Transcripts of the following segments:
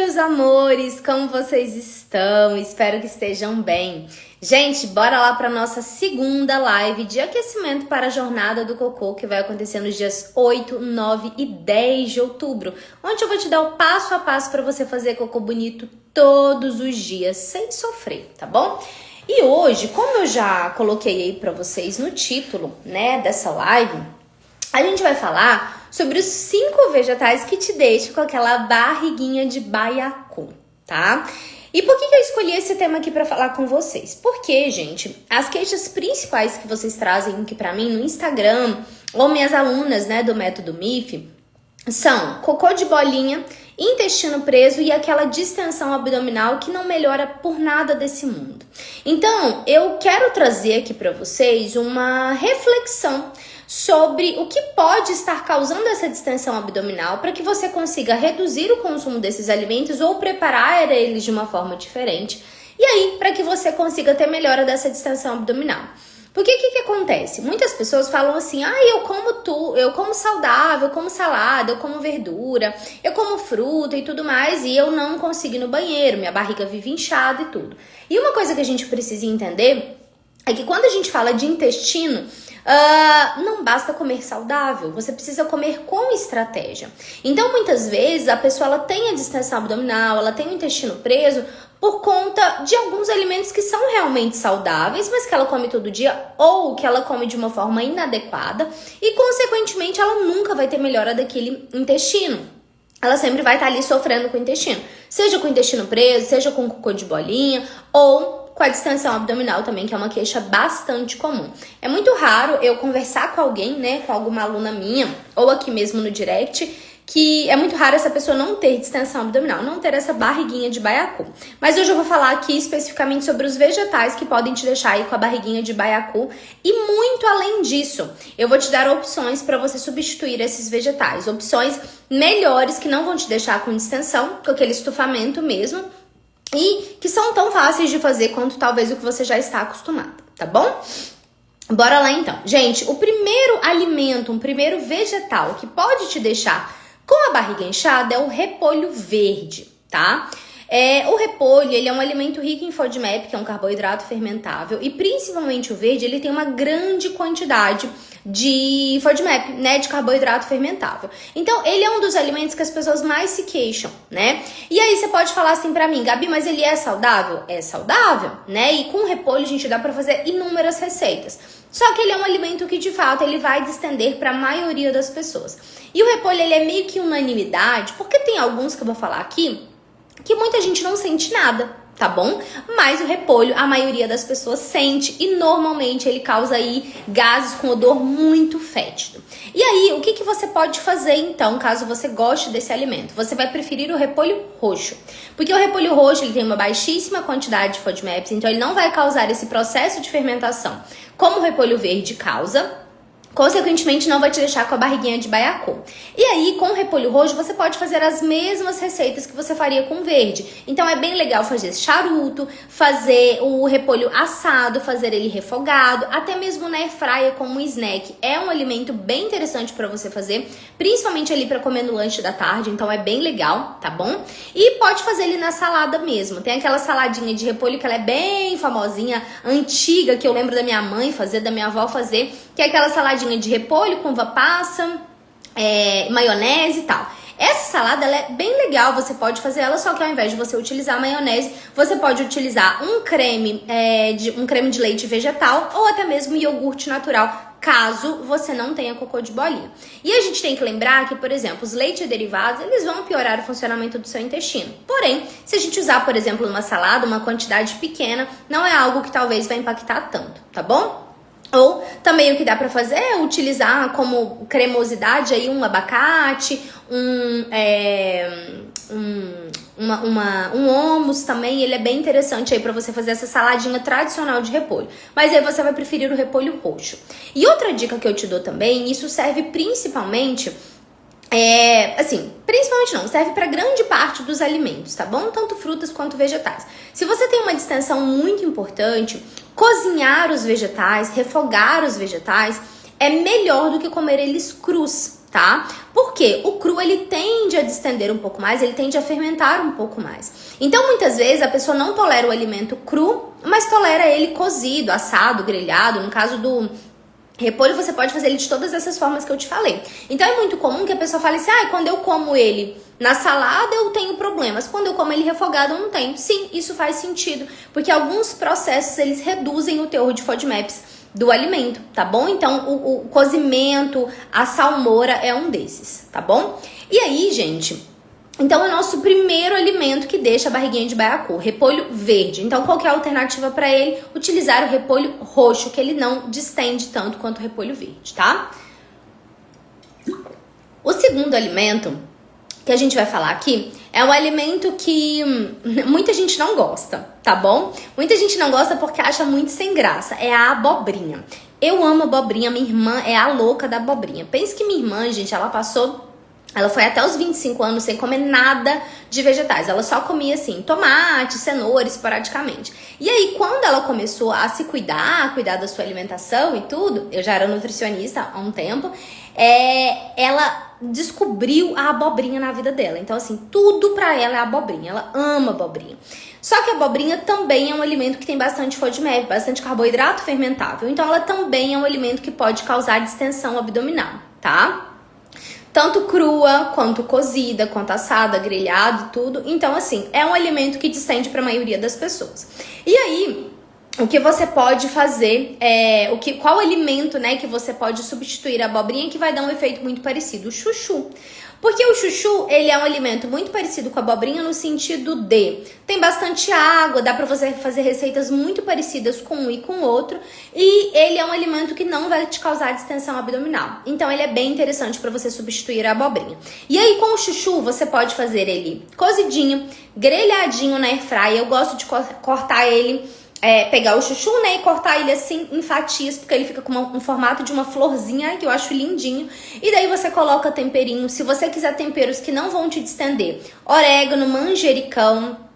meus amores, como vocês estão? Espero que estejam bem. Gente, bora lá para nossa segunda live de aquecimento para a Jornada do Cocô, que vai acontecer nos dias 8, 9 e 10 de outubro, onde eu vou te dar o passo a passo para você fazer cocô bonito todos os dias, sem sofrer, tá bom? E hoje, como eu já coloquei aí para vocês no título, né, dessa live, a gente vai falar sobre os 5 vegetais que te deixam com aquela barriguinha de baiacu, tá? E por que eu escolhi esse tema aqui pra falar com vocês? Porque, gente, as queixas principais que vocês trazem aqui pra mim no Instagram, ou minhas alunas, né, do método MIF, são cocô de bolinha, intestino preso e aquela distensão abdominal que não melhora por nada desse mundo. Então, eu quero trazer aqui pra vocês uma reflexão sobre o que pode estar causando essa distensão abdominal para que você consiga reduzir o consumo desses alimentos ou preparar eles de uma forma diferente. E aí, para que você consiga ter melhora dessa distensão abdominal. Porque o que acontece? Muitas pessoas falam assim, eu como saudável, eu como salada, eu como verdura, eu como fruta e tudo mais, e eu não consigo ir no banheiro, minha barriga vive inchada e tudo. E uma coisa que a gente precisa entender é que quando a gente fala de intestino, não basta comer saudável, você precisa comer com estratégia. Então, muitas vezes, a pessoa ela tem a distensão abdominal, ela tem o intestino preso por conta de alguns alimentos que são realmente saudáveis, mas que ela come todo dia ou que ela come de uma forma inadequada e, consequentemente, ela nunca vai ter melhora daquele intestino. Ela sempre vai estar ali sofrendo com o intestino, seja com o intestino preso, seja com cocô de bolinha ou com a distensão abdominal também, que é uma queixa bastante comum. É muito raro eu conversar com alguém, né, com alguma aluna minha, ou aqui mesmo no direct, que é muito raro essa pessoa não ter distensão abdominal, não ter essa barriguinha de baiacu. Mas hoje eu vou falar aqui especificamente sobre os vegetais que podem te deixar aí com a barriguinha de baiacu. E muito além disso, eu vou te dar opções para você substituir esses vegetais. Opções melhores que não vão te deixar com distensão, com aquele estufamento mesmo, e que são tão fáceis de fazer quanto talvez o que você já está acostumado, tá bom? Bora lá então. Gente, o primeiro alimento, um primeiro vegetal que pode te deixar com a barriga inchada é o repolho verde, tá? O repolho, ele é um alimento rico em FODMAP, que é um carboidrato fermentável, e principalmente o verde, ele tem uma grande quantidade de FODMAP, né, de carboidrato fermentável. Então, ele é um dos alimentos que as pessoas mais se queixam, né? E aí você pode falar assim pra mim, Gabi, mas ele é saudável? É saudável, né? E com repolho a gente dá pra fazer inúmeras receitas. Só que ele é um alimento que, de fato, ele vai distender para a maioria das pessoas. E o repolho, ele é meio que unanimidade, porque tem alguns que eu vou falar aqui que muita gente não sente nada, tá bom? Mas o repolho, a maioria das pessoas sente e normalmente ele causa aí gases com odor muito fétido. E aí, o que você pode fazer então, caso você goste desse alimento? Você vai preferir o repolho roxo, porque o repolho roxo ele tem uma baixíssima quantidade de FODMAPs, então ele não vai causar esse processo de fermentação como o repolho verde causa. Consequentemente, não vai te deixar com a barriguinha de baiacu. E aí, com o repolho roxo, você pode fazer as mesmas receitas que você faria com o verde. Então, é bem legal fazer charuto, fazer o repolho assado, fazer ele refogado, até mesmo na airfryer como um snack. É um alimento bem interessante para você fazer, principalmente ali para comer no lanche da tarde. Então, é bem legal, tá bom? E pode fazer ele na salada mesmo. Tem aquela saladinha de repolho que ela é bem famosinha, antiga, que eu lembro da minha mãe fazer, da minha avó fazer, que é aquela saladinha de repolho com uva passa, maionese e tal. Essa salada ela é bem legal, você pode fazer ela, só que ao invés de você utilizar a maionese, você pode utilizar um creme de leite vegetal ou até mesmo iogurte natural, caso você não tenha cocô de bolinha. E a gente tem que lembrar que, por exemplo, os leites derivados, eles vão piorar o funcionamento do seu intestino. Porém, se a gente usar, por exemplo, numa salada, uma quantidade pequena, não é algo que talvez vai impactar tanto, tá bom? Ou também o que dá pra fazer é utilizar como cremosidade aí um abacate, um hummus também, ele é bem interessante aí pra você fazer essa saladinha tradicional de repolho. Mas aí você vai preferir o repolho roxo. E outra dica que eu te dou também, isso serve principalmente principalmente não, serve para grande parte dos alimentos, tá bom? Tanto frutas quanto vegetais. Se você tem uma distensão muito importante, cozinhar os vegetais, refogar os vegetais é melhor do que comer eles crus, tá? Por quê? O cru, ele tende a distender um pouco mais, ele tende a fermentar um pouco mais. Então, muitas vezes, a pessoa não tolera o alimento cru, mas tolera ele cozido, assado, grelhado. No caso do repolho, você pode fazer ele de todas essas formas que eu te falei. Então, é muito comum que a pessoa fale assim, quando eu como ele na salada, eu tenho problemas. Quando eu como ele refogado, eu não tenho. Sim, isso faz sentido, porque alguns processos, eles reduzem o teor de FODMAPs do alimento, tá bom? Então, o cozimento, a salmoura é um desses, tá bom? E aí, gente, então é o nosso primeiro alimento que deixa a barriguinha de baiacu, repolho verde. Então, qual que é a alternativa para ele? Utilizar o repolho roxo, que ele não distende tanto quanto o repolho verde, tá? O segundo alimento que a gente vai falar aqui é um alimento que muita gente não gosta, tá bom? Muita gente não gosta porque acha muito sem graça. É a abobrinha. Eu amo abobrinha, minha irmã é a louca da abobrinha. Pense que minha irmã, gente, ela foi até os 25 anos sem comer nada de vegetais. Ela só comia, assim, tomate, cenoura, esporadicamente. E aí, quando ela começou a se cuidar da sua alimentação e tudo, eu já era nutricionista há um tempo, ela descobriu a abobrinha na vida dela. Então, assim, tudo pra ela é abobrinha. Ela ama abobrinha. Só que a abobrinha também é um alimento que tem bastante FODMAP, bastante carboidrato fermentável. Então, ela também é um alimento que pode causar distensão abdominal, tá? Tanto crua, quanto cozida, quanto assada, grelhado, tudo. Então, assim, é um alimento que distende para a maioria das pessoas. E aí, o que você pode fazer, qual alimento, né, que você pode substituir a abobrinha que vai dar um efeito muito parecido? O chuchu. Porque o chuchu, ele é um alimento muito parecido com a abobrinha no sentido de tem bastante água, dá pra você fazer receitas muito parecidas com um e com o outro, e ele é um alimento que não vai te causar distensão abdominal. Então ele é bem interessante pra você substituir a abobrinha. E aí com o chuchu, você pode fazer ele cozidinho, grelhadinho na airfryer. Eu gosto de cortar ele, pegar o chuchu, né, e cortar ele assim em fatias, porque ele fica com um formato de uma florzinha, que eu acho lindinho. E daí você coloca temperinho, se você quiser temperos que não vão te distender, orégano, manjericão,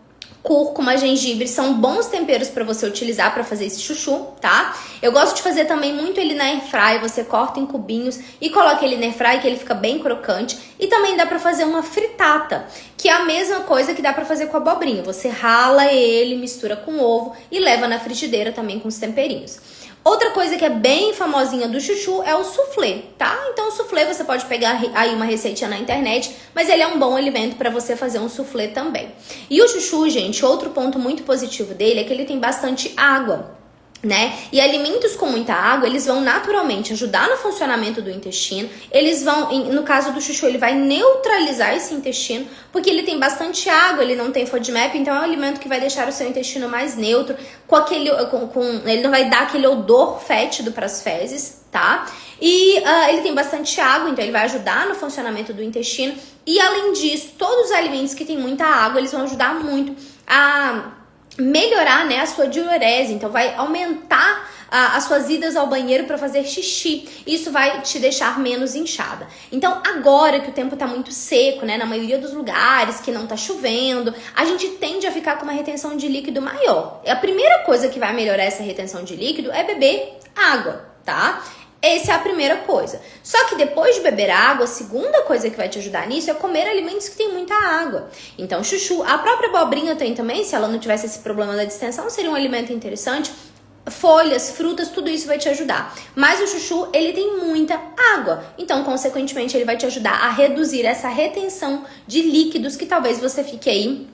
cúrcuma, gengibre, são bons temperos para você utilizar para fazer esse chuchu, tá? Eu gosto de fazer também muito ele na airfryer, você corta em cubinhos e coloca ele na airfryer, que ele fica bem crocante. E também dá para fazer uma fritata, que é a mesma coisa que dá para fazer com a abobrinha. Você rala ele, mistura com ovo e leva na frigideira também com os temperinhos. Outra coisa que é bem famosinha do chuchu é o soufflé, tá? Então o soufflé você pode pegar aí uma receitinha na internet, mas ele é um bom alimento para você fazer um soufflé também. E o chuchu, gente, outro ponto muito positivo dele é que ele tem bastante água, né? E alimentos com muita água, eles vão naturalmente ajudar no funcionamento do intestino. Eles vão, no caso do chuchu, ele vai neutralizar esse intestino, porque ele tem bastante água, ele não tem FODMAP, então é um alimento que vai deixar o seu intestino mais neutro, ele não vai dar aquele odor fétido para as fezes, tá? E ele tem bastante água, então ele vai ajudar no funcionamento do intestino. E além disso, todos os alimentos que têm muita água, eles vão ajudar muito a melhorar, né, a sua diurese, então vai aumentar as suas idas ao banheiro para fazer xixi. Isso vai te deixar menos inchada. Então, agora que o tempo tá muito seco, né, na maioria dos lugares, que não tá chovendo, a gente tende a ficar com uma retenção de líquido maior. E a primeira coisa que vai melhorar essa retenção de líquido é beber água, tá? Essa é a primeira coisa. Só que depois de beber água, a segunda coisa que vai te ajudar nisso é comer alimentos que têm muita água. Então, chuchu, a própria abobrinha tem também, se ela não tivesse esse problema da distensão, seria um alimento interessante. Folhas, frutas, tudo isso vai te ajudar. Mas o chuchu, ele tem muita água. Então, consequentemente, ele vai te ajudar a reduzir essa retenção de líquidos que talvez você fique aí,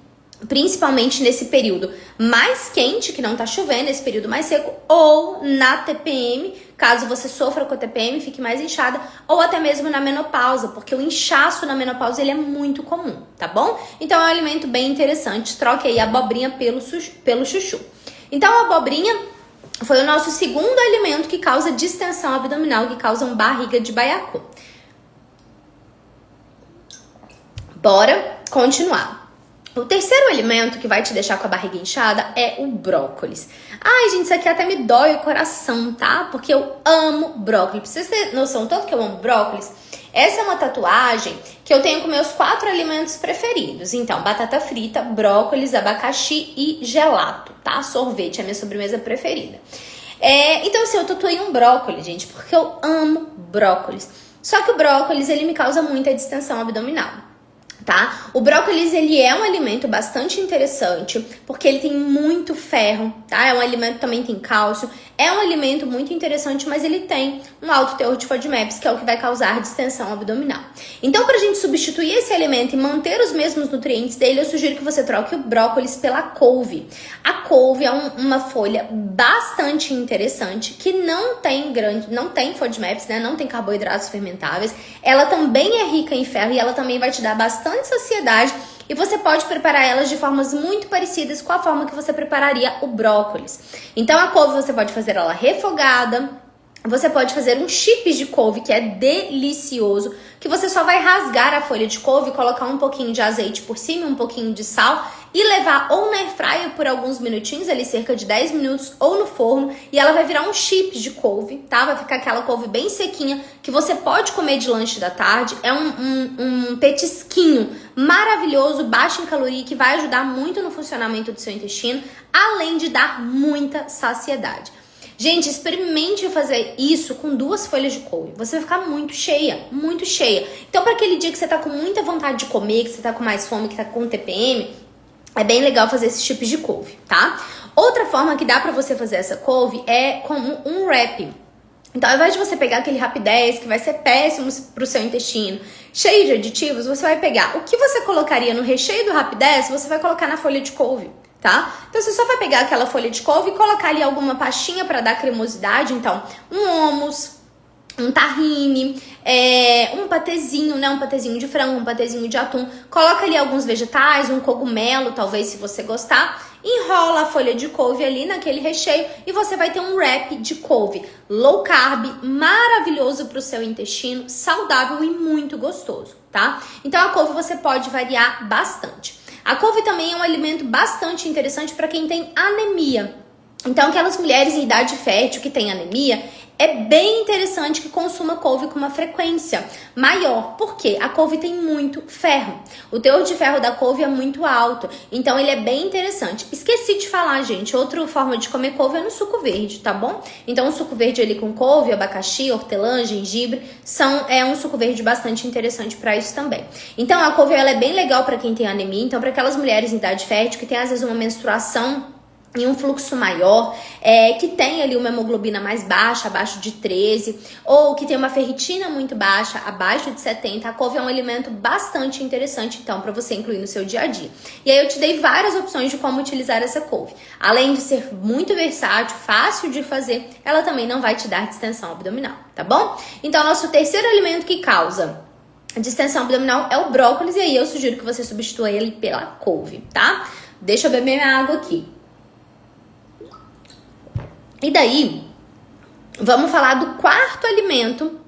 principalmente nesse período mais quente, que não tá chovendo, esse período mais seco, ou na TPM, caso você sofra com a TPM, fique mais inchada, ou até mesmo na menopausa, porque o inchaço na menopausa ele é muito comum, tá bom? Então é um alimento bem interessante, troque aí a abobrinha pelo chuchu. Então a abobrinha foi o nosso segundo alimento que causa distensão abdominal, que causa barriga de baiacu. Bora continuar. O terceiro alimento que vai te deixar com a barriga inchada é o brócolis. Ai, gente, isso aqui até me dói o coração, tá? Porque eu amo brócolis. Pra vocês terem noção tanto que eu amo brócolis, essa é uma tatuagem que eu tenho com meus 4 alimentos preferidos. Então, batata frita, brócolis, abacaxi e gelato, tá? Sorvete é a minha sobremesa preferida. Então, assim, eu tatuei um brócolis, gente, porque eu amo brócolis. Só que o brócolis, ele me causa muita distensão abdominal. Tá? O brócolis, ele é um alimento bastante interessante, porque ele tem muito ferro, tá? É um alimento que também tem cálcio, é um alimento muito interessante, mas ele tem um alto teor de FODMAPs, que é o que vai causar distensão abdominal. Então, pra gente substituir esse alimento e manter os mesmos nutrientes dele, eu sugiro que você troque o brócolis pela couve. A couve é uma folha bastante interessante, que não tem FODMAPs, né? Não tem carboidratos fermentáveis. Ela também é rica em ferro e ela também vai te dar bastante saciedade, e você pode preparar elas de formas muito parecidas com a forma que você prepararia o brócolis. Então a couve você pode fazer ela refogada, você pode fazer um chips de couve que é delicioso, que você só vai rasgar a folha de couve, colocar um pouquinho de azeite por cima, um pouquinho de sal e levar ou na airfryer por alguns minutinhos, ali cerca de 10 minutos, ou no forno, e ela vai virar um chips de couve, tá? Vai ficar aquela couve bem sequinha que você pode comer de lanche da tarde. É um petisquinho maravilhoso, baixo em caloria, que vai ajudar muito no funcionamento do seu intestino, além de dar muita saciedade. Gente, experimente fazer isso com 2 folhas de couve. Você vai ficar muito cheia, muito cheia. Então, para aquele dia que você tá com muita vontade de comer, que você tá com mais fome, que tá com TPM, é bem legal fazer esses tipos de couve, tá? Outra forma que dá pra você fazer essa couve é com um wrap. Então, ao invés de você pegar aquele Rapidez, que vai ser péssimo pro seu intestino, cheio de aditivos, você vai pegar o que você colocaria no recheio do Rapidez, você vai colocar na folha de couve, tá? Então, você só vai pegar aquela folha de couve e colocar ali alguma pastinha para dar cremosidade. Então, um hummus, um tahine, um patezinho, né? Um patezinho de frango, um patezinho de atum. Coloca ali alguns vegetais, um cogumelo, talvez, se você gostar. Enrola a folha de couve ali naquele recheio e você vai ter um wrap de couve low carb, maravilhoso para o seu intestino, saudável e muito gostoso, tá? Então, a couve você pode variar bastante. A couve também é um alimento bastante interessante para quem tem anemia. Então, aquelas mulheres em idade fértil que têm anemia, é bem interessante que consuma couve com uma frequência maior. Por quê? A couve tem muito ferro. O teor de ferro da couve é muito alto. Então, ele é bem interessante. Esqueci de falar, gente. Outra forma de comer couve é no suco verde, tá bom? Então, o suco verde ali com couve, abacaxi, hortelã, gengibre, é um suco verde bastante interessante para isso também. Então, a couve ela é bem legal para quem tem anemia. Então, para aquelas mulheres em idade fértil que tem, às vezes, uma menstruação em um fluxo maior, que tem ali uma hemoglobina mais baixa, abaixo de 13, ou que tem uma ferritina muito baixa, abaixo de 70, a couve é um alimento bastante interessante, então, para você incluir no seu dia a dia. E aí eu te dei várias opções de como utilizar essa couve. Além de ser muito versátil, fácil de fazer, ela também não vai te dar distensão abdominal, tá bom? Então, nosso terceiro alimento que causa distensão abdominal é o brócolis, e aí eu sugiro que você substitua ele pela couve, tá? Deixa eu beber minha água aqui. E daí, vamos falar do quarto alimento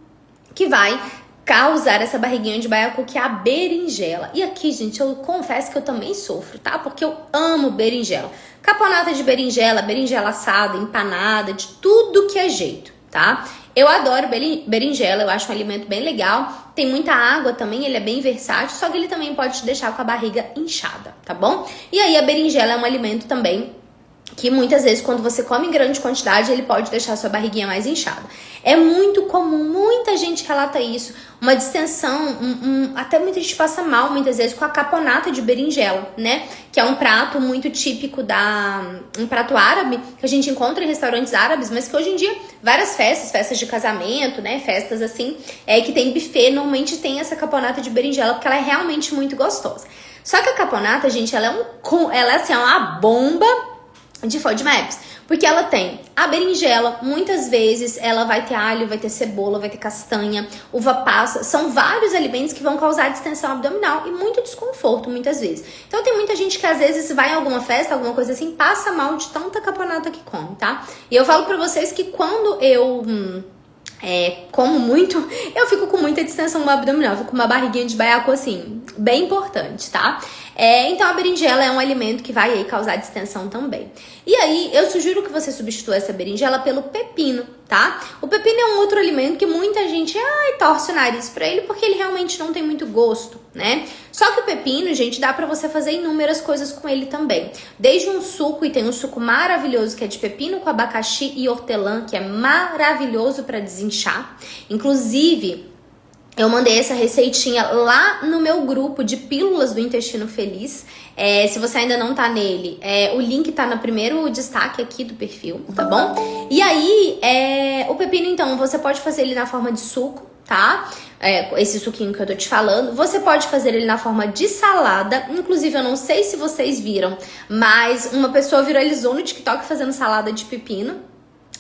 que vai causar essa barriguinha de baiacu, que é a berinjela. E aqui, gente, eu confesso que eu também sofro, tá? Porque eu amo berinjela. Caponata de berinjela, berinjela assada, empanada, de tudo que é jeito, tá? Eu adoro berinjela, eu acho um alimento bem legal. Tem muita água também, ele é bem versátil, só que ele também pode te deixar com a barriga inchada, tá bom? E aí a berinjela é um alimento também que muitas vezes, quando você come em grande quantidade, ele pode deixar a sua barriguinha mais inchada. É muito comum, muita gente relata isso, uma distensão, até muita gente passa mal muitas vezes com a caponata de berinjela, né? Que é um prato muito típico um prato árabe, que a gente encontra em restaurantes árabes, mas que hoje em dia, várias festas de casamento, né? Festas assim, que tem buffet, normalmente tem essa caponata de berinjela, porque ela é realmente muito gostosa. Só que a caponata, gente, ela é assim, uma bomba de FODMAPs, porque ela tem a berinjela, muitas vezes ela vai ter alho, vai ter cebola, vai ter castanha, uva passa, são vários alimentos que vão causar distensão abdominal e muito desconforto muitas vezes. Então tem muita gente que às vezes vai em alguma festa, alguma coisa assim, passa mal de tanta caponata que come, tá? E eu falo pra vocês que quando eu como muito, eu fico com muita distensão abdominal, fico com uma barriguinha de baiacu assim, bem importante, tá? Então a berinjela é um alimento que vai aí causar distensão também. E aí eu sugiro que você substitua essa berinjela pelo pepino, tá? O pepino é um outro alimento que muita gente torce o nariz pra ele porque ele realmente não tem muito gosto, né? Só que o pepino, gente, dá pra você fazer inúmeras coisas com ele também. Desde um suco, e tem um suco maravilhoso que é de pepino com abacaxi e hortelã, que é maravilhoso pra desinchar. Inclusive, eu mandei essa receitinha lá no meu grupo de pílulas do intestino feliz. Se você ainda não tá nele, o link tá no primeiro destaque aqui do perfil, tá bom? E aí, o pepino, então, você pode fazer ele na forma de suco, tá? Esse suquinho que eu tô te falando. Você pode fazer ele na forma de salada. Inclusive, eu não sei se vocês viram, mas uma pessoa viralizou no TikTok fazendo salada de pepino.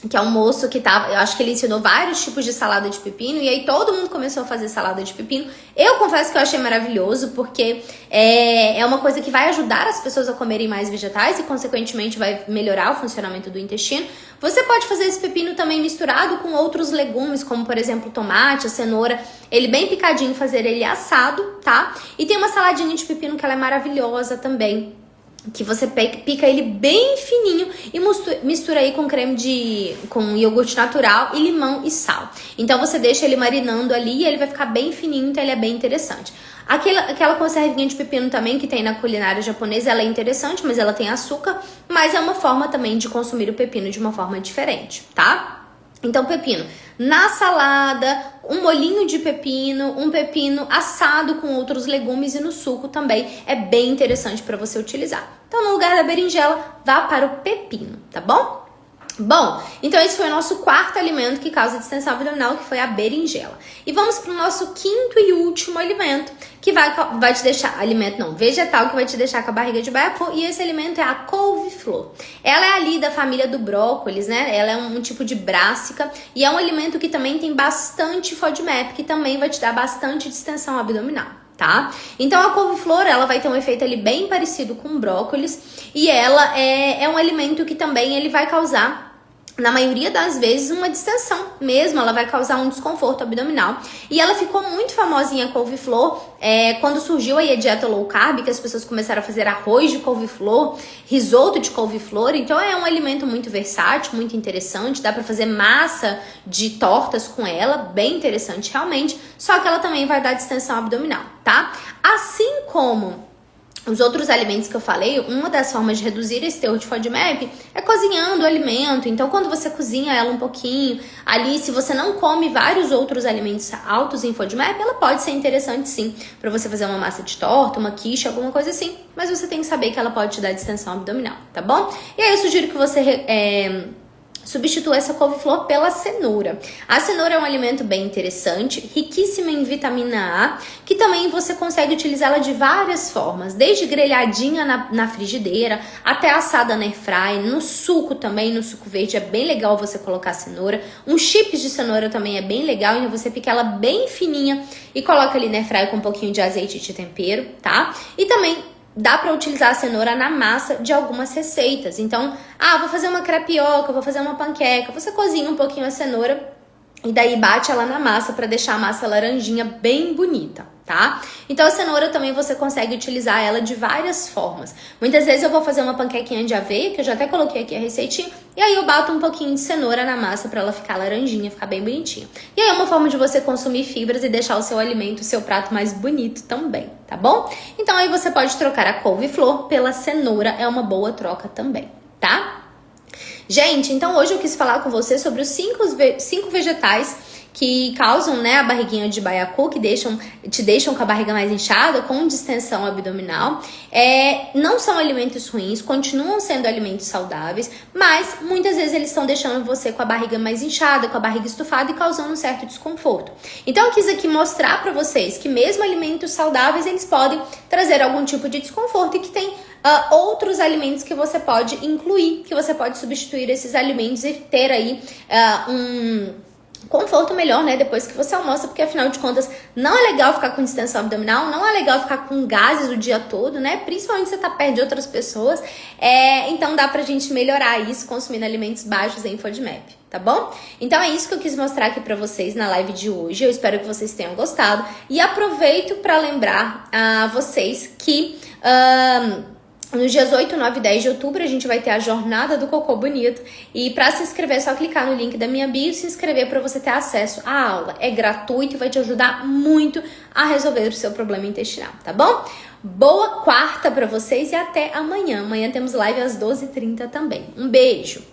Que é um moço que eu acho que ele ensinou vários tipos de salada de pepino, e aí todo mundo começou a fazer salada de pepino. Eu confesso que eu achei maravilhoso, porque é uma coisa que vai ajudar as pessoas a comerem mais vegetais e, consequentemente, vai melhorar o funcionamento do intestino. Você pode fazer esse pepino também misturado com outros legumes, como, por exemplo, o tomate, a cenoura, ele bem picadinho, fazer ele assado, tá? E tem uma saladinha de pepino que ela é maravilhosa também, que você pica ele bem fininho e mistura aí com iogurte natural e limão e sal. Então você deixa ele marinando ali e ele vai ficar bem fininho, então ele é bem interessante. Aquela conservinha de pepino também que tem na culinária japonesa, ela é interessante, mas ela tem açúcar, mas é uma forma também de consumir o pepino de uma forma diferente, tá? Então, pepino na salada, um molhinho de pepino, um pepino assado com outros legumes, e no suco também é bem interessante para você utilizar. Então, no lugar da berinjela, vá para o pepino, tá bom? Bom, então esse foi o nosso quarto alimento que causa distensão abdominal, que foi a berinjela. E vamos para o nosso quinto e último alimento, que vai te deixar, vegetal, que vai te deixar com a barriga de baiacu, e esse alimento é a couve-flor. Ela é ali da família do brócolis, né? Ela é um tipo de brássica, e é um alimento que também tem bastante FODMAP, que também vai te dar bastante distensão abdominal, tá? Então a couve-flor, ela vai ter um efeito ali bem parecido com o brócolis, e ela é um alimento que também ele vai causar, na maioria das vezes, uma distensão mesmo, ela vai causar um desconforto abdominal. E ela ficou muito famosinha, a couve-flor, quando surgiu aí a dieta low carb, que as pessoas começaram a fazer arroz de couve-flor, risoto de couve-flor. Então é um alimento muito versátil, muito interessante, dá pra fazer massa de tortas com ela, bem interessante realmente, só que ela também vai dar distensão abdominal, tá? Assim como os outros alimentos que eu falei, uma das formas de reduzir esse teor de FODMAP é cozinhando o alimento. Então, quando você cozinha ela um pouquinho, ali, se você não come vários outros alimentos altos em FODMAP, ela pode ser interessante sim, para você fazer uma massa de torta, uma quiche, alguma coisa assim. Mas você tem que saber que ela pode te dar distensão abdominal, tá bom? E aí eu sugiro que você substitua essa couve-flor pela cenoura. A cenoura é um alimento bem interessante, riquíssima em vitamina A, que também você consegue utilizá-la de várias formas, desde grelhadinha na frigideira, até assada na airfryer, no suco também, no suco verde é bem legal você colocar cenoura. Um chips de cenoura também é bem legal, então você pica ela bem fininha e coloca ali na airfryer com um pouquinho de azeite de tempero, tá? E também dá pra utilizar a cenoura na massa de algumas receitas. Então, vou fazer uma crepioca, vou fazer uma panqueca. Você cozinha um pouquinho a cenoura e daí bate ela na massa pra deixar a massa laranjinha bem bonita, tá? Então a cenoura também você consegue utilizar ela de várias formas. Muitas vezes eu vou fazer uma panquequinha de aveia, que eu já até coloquei aqui a receitinha, e aí eu bato um pouquinho de cenoura na massa pra ela ficar laranjinha, ficar bem bonitinha. E aí é uma forma de você consumir fibras e deixar o seu alimento, o seu prato mais bonito também, tá bom? Então aí você pode trocar a couve-flor pela cenoura, é uma boa troca também, tá? Gente, então hoje eu quis falar com você sobre os 5 vegetais que causam, né, a barriguinha de baiacu, que te deixam com a barriga mais inchada, com distensão abdominal. Não são alimentos ruins, continuam sendo alimentos saudáveis, mas muitas vezes eles estão deixando você com a barriga mais inchada, com a barriga estufada e causando um certo desconforto. Então eu quis aqui mostrar pra vocês que mesmo alimentos saudáveis, eles podem trazer algum tipo de desconforto e que tem outros alimentos que você pode incluir, que você pode substituir esses alimentos e ter aí um conforto melhor, né, depois que você almoça, porque afinal de contas não é legal ficar com distensão abdominal, não é legal ficar com gases o dia todo, né, principalmente se você tá perto de outras pessoas, então dá pra gente melhorar isso consumindo alimentos baixos em FODMAP, tá bom? Então é isso que eu quis mostrar aqui pra vocês na live de hoje, eu espero que vocês tenham gostado e aproveito pra lembrar a vocês que nos dias 8, 9 e 10 de outubro a gente vai ter a Jornada do Cocô Bonito. E para se inscrever é só clicar no link da minha bio e se inscrever para você ter acesso à aula. É gratuito e vai te ajudar muito a resolver o seu problema intestinal, tá bom? Boa quarta para vocês e até amanhã. Amanhã temos live às 12h30 também. Um beijo!